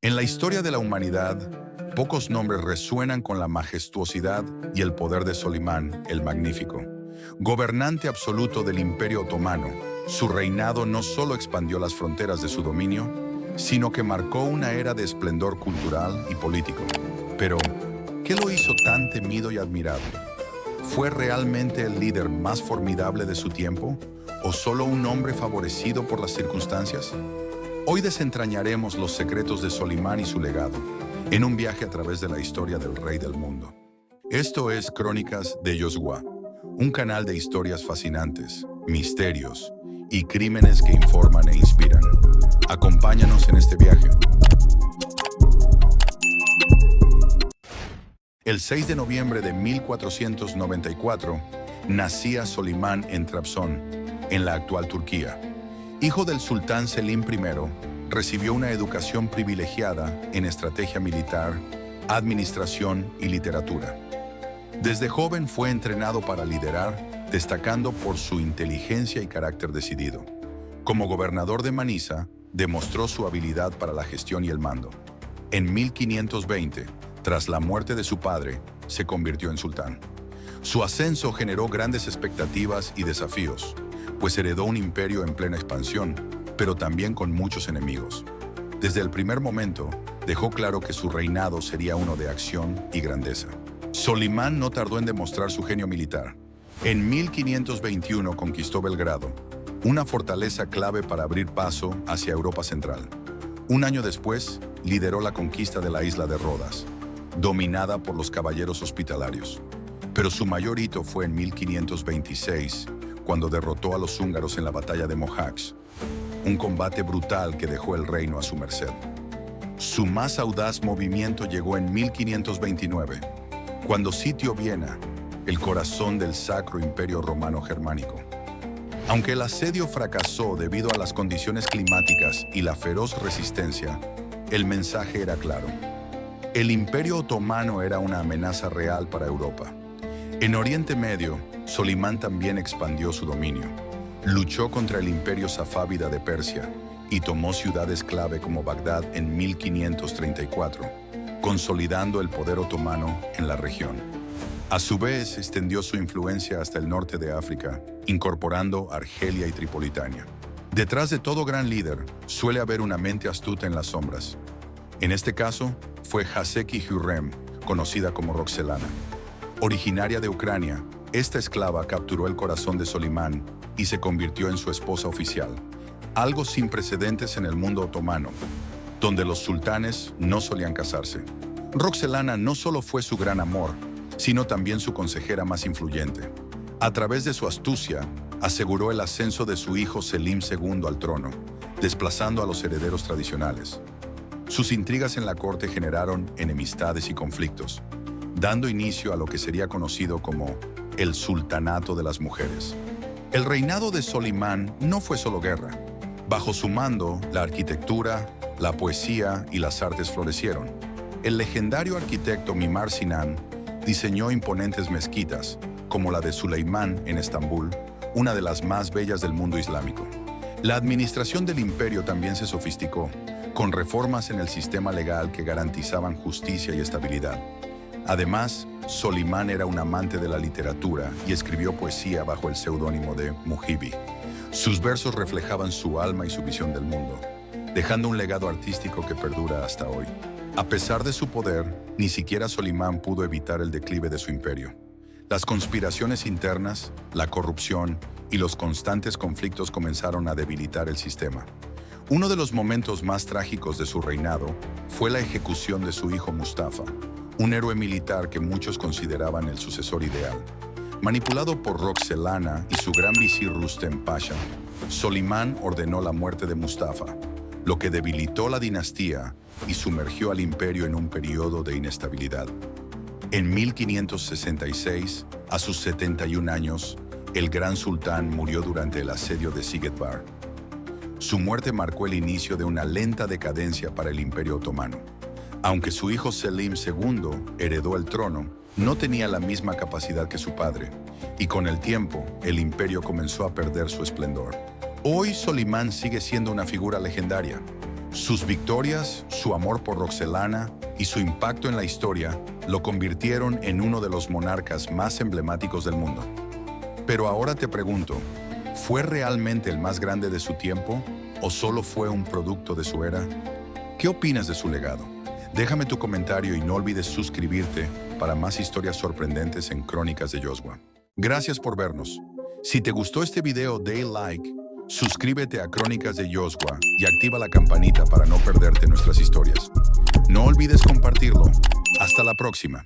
En la historia de la humanidad, pocos nombres resuenan con la majestuosidad y el poder de Solimán el Magnífico. Gobernante absoluto del Imperio Otomano, su reinado no solo expandió las fronteras de su dominio, sino que marcó una era de esplendor cultural y político. Pero, ¿qué lo hizo tan temido y admirado? ¿Fue realmente el líder más formidable de su tiempo o solo un hombre favorecido por las circunstancias? Hoy desentrañaremos los secretos de Solimán y su legado, en un viaje a través de la historia del rey del mundo. Esto es Crónicas de Yoshua, un canal de historias fascinantes, misterios y crímenes que informan e inspiran. Acompáñanos en este viaje. El 6 de noviembre de 1494 nacía Solimán en Trabzon, en la actual Turquía. Hijo del sultán Selim I, recibió una educación privilegiada en estrategia militar, administración y literatura. Desde joven fue entrenado para liderar, destacando por su inteligencia y carácter decidido. Como gobernador de Manisa, demostró su habilidad para la gestión y el mando. En 1520, tras la muerte de su padre, se convirtió en sultán. Su ascenso generó grandes expectativas y desafíos, pues heredó un imperio en plena expansión, pero también con muchos enemigos. Desde el primer momento, dejó claro que su reinado sería uno de acción y grandeza. Solimán no tardó en demostrar su genio militar. En 1521 conquistó Belgrado, una fortaleza clave para abrir paso hacia Europa Central. Un año después, lideró la conquista de la isla de Rodas, dominada por los caballeros hospitalarios. Pero su mayor hito fue en 1526, cuando derrotó a los húngaros en la batalla de Mohacs, un combate brutal que dejó el reino a su merced. Su más audaz movimiento llegó en 1529, cuando sitió Viena, el corazón del Sacro Imperio Romano Germánico. Aunque el asedio fracasó debido a las condiciones climáticas y la feroz resistencia, el mensaje era claro. El Imperio Otomano era una amenaza real para Europa. En Oriente Medio, Solimán también expandió su dominio. Luchó contra el Imperio Safávida de Persia y tomó ciudades clave como Bagdad en 1534, consolidando el poder otomano en la región. A su vez, extendió su influencia hasta el norte de África, incorporando Argelia y Tripolitania. Detrás de todo gran líder, suele haber una mente astuta en las sombras. En este caso, fue Haseki Hürrem, conocida como Roxelana. Originaria de Ucrania, esta esclava capturó el corazón de Solimán y se convirtió en su esposa oficial, algo sin precedentes en el mundo otomano, donde los sultanes no solían casarse. Roxelana no solo fue su gran amor, sino también su consejera más influyente. A través de su astucia, aseguró el ascenso de su hijo Selim II al trono, desplazando a los herederos tradicionales. Sus intrigas en la corte generaron enemistades y conflictos, dando inicio a lo que sería conocido como el Sultanato de las Mujeres. El reinado de Solimán no fue solo guerra. Bajo su mando, la arquitectura, la poesía y las artes florecieron. El legendario arquitecto Mimar Sinan diseñó imponentes mezquitas, como la de Suleimán en Estambul, una de las más bellas del mundo islámico. La administración del imperio también se sofisticó, con reformas en el sistema legal que garantizaban justicia y estabilidad. Además, Solimán era un amante de la literatura y escribió poesía bajo el seudónimo de Mujibi. Sus versos reflejaban su alma y su visión del mundo, dejando un legado artístico que perdura hasta hoy. A pesar de su poder, ni siquiera Solimán pudo evitar el declive de su imperio. Las conspiraciones internas, la corrupción y los constantes conflictos comenzaron a debilitar el sistema. Uno de los momentos más trágicos de su reinado fue la ejecución de su hijo Mustafa, un héroe militar que muchos consideraban el sucesor ideal. Manipulado por Roxelana y su gran visir Rustem Pasha, Solimán ordenó la muerte de Mustafa, lo que debilitó la dinastía y sumergió al imperio en un periodo de inestabilidad. En 1566, a sus 71 años, el gran sultán murió durante el asedio de Sigetvar. Su muerte marcó el inicio de una lenta decadencia para el Imperio Otomano. Aunque su hijo Selim II heredó el trono, no tenía la misma capacidad que su padre, y con el tiempo, el imperio comenzó a perder su esplendor. Hoy Solimán sigue siendo una figura legendaria. Sus victorias, su amor por Roxelana y su impacto en la historia lo convirtieron en uno de los monarcas más emblemáticos del mundo. Pero ahora te pregunto, ¿fue realmente el más grande de su tiempo o solo fue un producto de su era? ¿Qué opinas de su legado? Déjame tu comentario y no olvides suscribirte para más historias sorprendentes en Crónicas de Josua. Gracias por vernos. Si te gustó este video, dale like, suscríbete a Crónicas de Josua y activa la campanita para no perderte nuestras historias. No olvides compartirlo. Hasta la próxima.